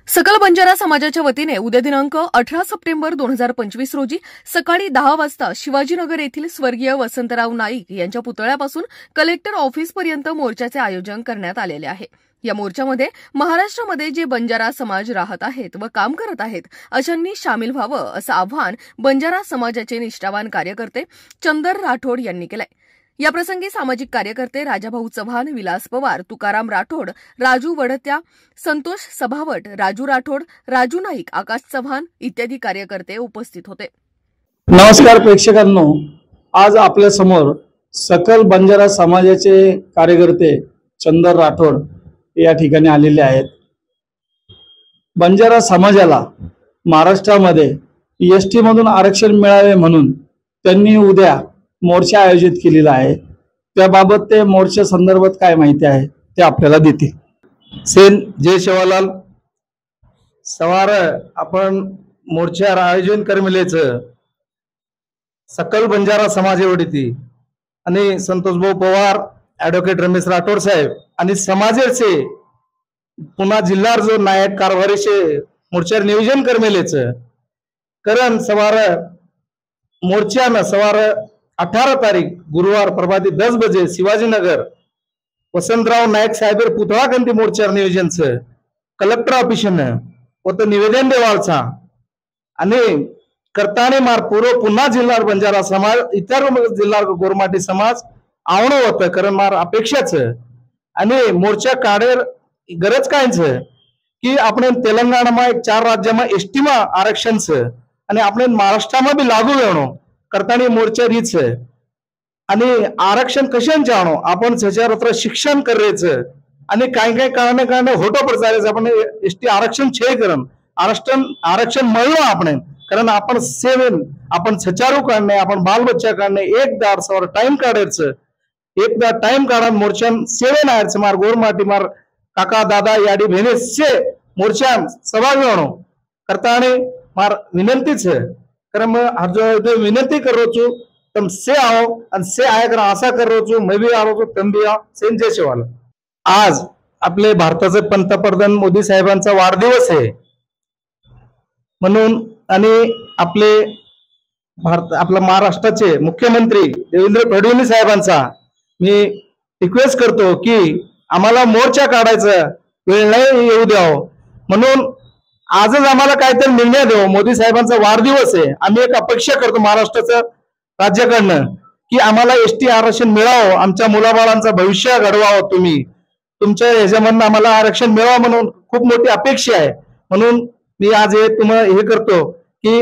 सकल बंजारा समाजाच्या वतीने उद्या दिनांक 18 सप्टेंबर 2025 रोजी सकाळी 10 वाजता शिवाजीनगर येथील स्वर्गीय वसंतराव नाईक यांच्या पुतळ्यापासून कलेक्टर ऑफिसपर्यंत मोर्चाचे आयोजन करण्यात आलेले आहे। या मोर्चामध्ये महाराष्ट्रामध्ये जे बंजारा समाज राहत आहेत व काम करत आहेत अशांनी सामील व्हावं असं आवाहन बंजारा समाजाचे निष्ठावान कार्यकर्ते चंदर राठोड यांनी केलंय। याप्रसंगी सामाजिक कार्यकर्ते राजाभाऊ चव्हाण, विलास पवार, तुकाराम राठोड, राजू वडत्या, संतोष सभावट, राजू राठोड, राजू नाईक, आकाश चव्हाण इत्यादी कार्यकर्ते उपस्थित होते। नमस्कार प्रेक्षकांनो, आज आपल्या समोर सकल बंजारा समाजाचे कार्यकर्ते चंदर राठोड या ठिकाणी आलेले आहेत। बंजारा समाजाला महाराष्ट्रामध्ये एसटी मधून आरक्षण मिळावे म्हणून त्यांनी उद्या मोर्चा आयोजित केलेला आहे। त्याबाबत ते मोर्चा संदर्भात काय माहिती आहे ते आपल्याला देतील। सेन जय शिवालाल सवार आपण मोर्चा आयोजन करमिलेच सकल बंजारा समाजेवरती आणि संतोष भाऊ पवार, ॲडव्होकेट रमेश राठोड साहेब आणि समाजेचे पुन्हा जिल्हा जो नायक कारभारीचे मोर्चा नियोजन करमिलेच कारण सवार मोर्चा सवार 18 तारीख गुरुवार प्रभाती 10 बजे शिवाजीनगर वसंतराव नाईक साहेब पुतळा कंती मोर्चा नियोजन कलेक्टर ऑफिसनं व निवेदन देवाळचा आणि करताने मार पूर्व पुन्हा जिल्हा बंजारा समाज इतर जिल्हा गोरमाटी समाज आवणं होतं कारण मार अपेक्षाच आणि मोर्चा काढेर गरज कायच की आपण तेलंगणा एक 4 राज्यामा एसटी मा आरक्षण आणि आपण महाराष्ट्रामा भी लागू होणं करताना मोर्चा रीच आणि आरक्षण कशांचे आणो आपण त्याच्यावर शिक्षण करायचं आणि काय काय कारणे होतो प्रचारायचं आपण एसटी आरक्षण छे करण आरक्षण मिळलं आपण कारण आपण सेवन आपण सचारू काढणे आपण बाल बच्चा काढणे एकदा सवार टाइम काढायचं एकदा टाइम काढून मोर्चा सेवन आहे मार गोरमाटी मार काका दादा याडी बहिणी से मोर्चा सहभागी होणं करताना मार विनंतीच कारण मग जो विनंती करो छू तुम से आओ और से आया कर आशा करो छू मैं भी आओ तुम भी आओ सेन जय शिवाल। आज आपले भारताचे पंतप्रधान मोदी साहेबांचा वाढदिवस आहे म्हणून आणि आपले आपला महाराष्ट्राचे मुख्यमंत्री देवेंद्र फडणवीस साहेबांचा मी रिक्वेस्ट करतो की आम्हाला मोर्चा काढायचा वेळ नाही येऊ द्यावं म्हणून आजच आम्हाला काहीतरी निर्णय देऊ। मोदी साहेबांचा वाढदिवस आहे, आम्ही एक अपेक्षा करतो महाराष्ट्राच्या राज्याकडनं की आम्हाला एसटी आरक्षण मिळावं, आमच्या मुलाबाळांचं भविष्य घडवावं, तुम्ही तुमच्या ह्याच्यामधनं आम्हाला आरक्षण मिळावं म्हणून खूप मोठी अपेक्षा आहे। म्हणून मी आज हे तुम्हाला हे करतो की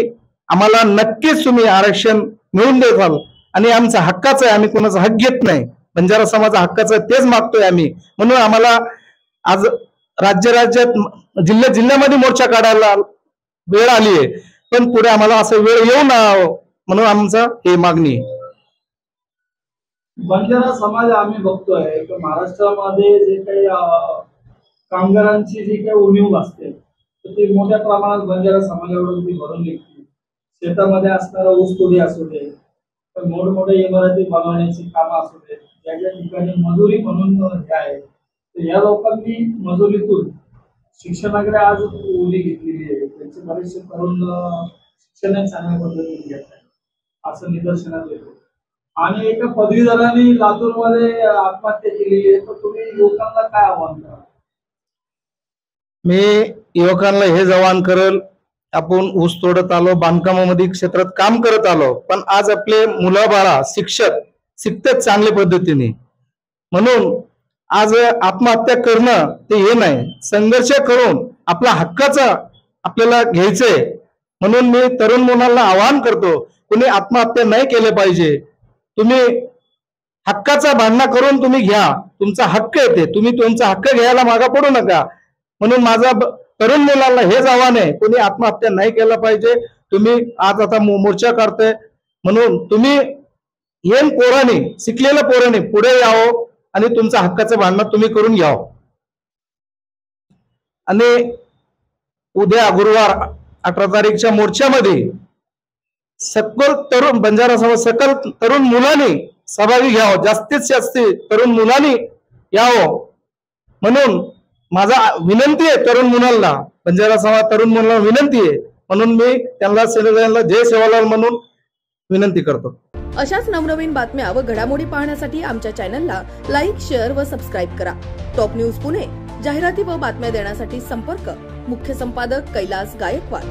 आम्हाला नक्कीच तुम्ही आरक्षण मिळवून द्याल आणि आमचा हक्काचं आहे, आम्ही कोणाचा हक घेत नाही, बंजारा समाजा हक्काचं तेच मागतोय आम्ही। म्हणून आम्हाला आज राज्यात जिल्ह्यामध्ये मोर्चा काढायला वेळ आली आहे पण पुढे आम्हाला असं वेळ येऊ नये म्हणून आमचं हे मागणी आहे। बंजारा समाज आम्ही बघतोय की महाराष्ट्रामध्ये जे काही कामगारांची जी काही उणीव असते ती मोठ्या प्रमाणात बंजारा समाजावरती भरून निघते। शेतामध्ये असणारा ऊसतोडी असू दे, मोठमोठे इमारती बनवण्याची कामं असू दे, ज्या ज्या ठिकाणी मजुरी म्हणून हे आहे या लोकांनी मजुरीतून शिक्षणाकडे आज उडी घेतलेली आहे। त्यांचे बरेचसे तरुण शिक्षण चांगल्या पद्धतीने घेत आहे असं निदर्शनात येतं आणि एका पदवीधरांनी लातूरमध्ये आत्महत्या केलेली आहे। तर तुम्ही युवकांना काय आव्हान कराल? मी युवकांना हे आवाहन करेल, आपण ऊस तोडत आलो, बांधकामामध्ये क्षेत्रात काम करत आलो पण आज आपले मुलं बाळा शिकतात चांगल्या पद्धतीने म्हणून आज आत्महत्या करणं ते हे नाही, संघर्ष करून आपला हक्काचा आपल्याला घ्यायचंय। म्हणून मी तरुण मुलांना आवाहन करतो कुणी आत्महत्या नाही केले पाहिजे, तुम्ही हक्काचा भांडणा करून तुम्ही घ्या, तुमचा हक्क आहे ते, तुम्ही तुमचा हक्क घ्यायला मागा पडू नका। म्हणून माझा तरुण मुलांना हेच आव्हान आहे, कुणी आत्महत्या नाही केला पाहिजे। तुम्ही आज आता मोर्चा काढताय म्हणून तुम्ही येन पोरांनी शिकलेल्या पोरांनी पुढे यावं आणि तुमचा हक्काचं भांडण तुम्ही करून घ्यावं। आणि उद्या गुरुवार 18 तारीखच्या मोर्चामध्ये सकल तरुण बंजारा समाज सकल तरुण मुलांनी सहभागी घ्यावं, जास्तीत जास्त तरुण मुलांनी यावं म्हणून माझा विनंती आहे तरुण मुलांना, बंजारा समाज तरुण मुलांना विनंती आहे, म्हणून मी त्यांना सर्वांना जय सेवालाल म्हणून विनंती करतो. अशाच नवनवीन बातम्या व घडामोडी पाहण्यासाठी आमच्या चॅनलला लाईक, शेअर व सबस्क्राईब करा. Top news Pune. जाहिराती व बातम्या देण्यासाठी संपर्क मुख्य संपादक कैलास गायकवाड.